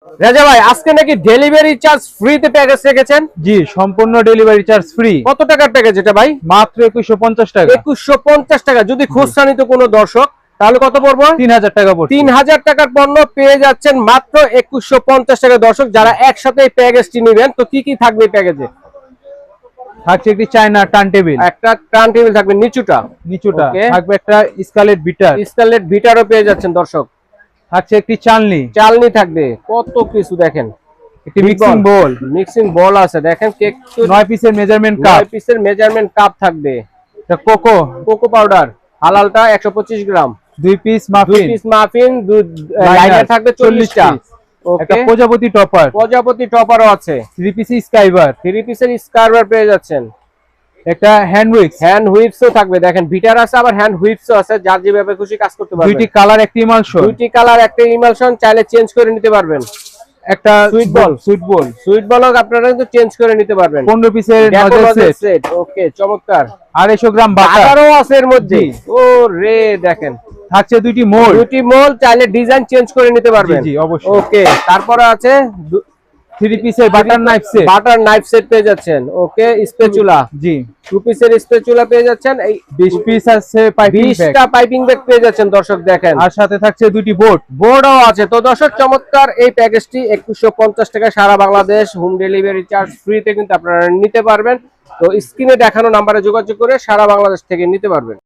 রাজা ভাই আজকে নাকি ডেলিভারি চার্জ ফ্রিতে প্যাকেজ রেখেছেন? জি, সম্পূর্ণ ডেলিভারি চার্জ ফ্রি। কত টাকার প্যাকেজ এটা ভাই? মাত্র 2150 টাকা। 2150 টাকা। যদি খুচরা নিত কোনো দর্শক তাহলে কত পড়বে? 3000 টাকা পড়ছে। 3000 টাকার পণ্য পেয়ে যাচ্ছেন মাত্র 2150 টাকা। দর্শক যারা একসাথে এই প্যাকেজটি নেবেন, তো কি কি থাকবে এই প্যাকেজে? থাকছে একটি চায়না টার্ন টেবিল, একটা টার্ন টেবিল থাকবে নিচুটা, Okay. থাকবে একটা স্কালেট বিটার, স্টারলেট বিটারও পেয়ে যাচ্ছেন দর্শক। থাকছে একটি চালনি, চালনি থাকবে, কত কিছু দেখেন। একটি মিক্সিং বোল, মিক্সিং বল আছে দেখেন, কেক 9 পিসের মেজারমেন্ট কাপ, 9 পিসের মেজারমেন্ট কাপ থাকবে, একটা কোকো কোকো পাউডার হালালটা 125 গ্রাম, 2 piece 2 muffin, piece muffin, liner থাকবে 40টা, একটা ওকে। প্রজাপতি টপার, প্রজাপতি টপারও আছে, 3 পিস স্কাইবার, 3 পিসের স্কারবার পেয়ে যাচ্ছেন। একটা হ্যান্ড উইক্স, হ্যান্ড হুইপসও থাকবে দেখেন, বিটার আছে আবার হ্যান্ড হুইপসও আছে, যার যেভাবে খুশি কাজ করতে পারবেন। দুইটি কালার একটি ইমালশন, দুইটি কালার একটা ইমালশন, চাইলে চেঞ্জ করে নিতে পারবেন। একটা সুইট বল, সুইট বলও আপনারা কিন্তু চেঞ্জ করে নিতে পারবেন। 15 পিসের নজল সেট, ওকে চমৎকার। 250 গ্রাম বাটার বাটারও আছে এর মধ্যে, ও রে দেখেন। থাকছে দুইটি মোল্ড, দুইটি মোল, চাইলে ডিজাইন চেঞ্জ করে নিতে পারবেন। জি অবশ্যই। ওকে, তারপরে আছে 3 পিসের butter knife set, butter knife set পেয়ে যাচ্ছেন। ওকে, স্প্যাচুলা, জি 2 পিসের স্প্যাচুলা পেয়ে যাচ্ছেন। এই 20 পিস আছে পাইপিং ব্যাগ, 20টা পাইপিং ব্যাগ পেয়ে যাচ্ছেন দর্শক দেখেন। আর সাথে থাকছে দুইটি বোর্ড। বোর্ডও আছে। তো দর্শক চমৎকার এই প্যাকেজটি 2150 টাকা, সারা বাংলাদেশ হোম ডেলিভারি চার্জ ফ্রিতে কিন্তু আপনারা নিতে পারবেন। তো স্ক্রিনে দেখানো নাম্বারে যোগাযোগ করে সারা বাংলাদেশ থেকে নিতে পারবেন।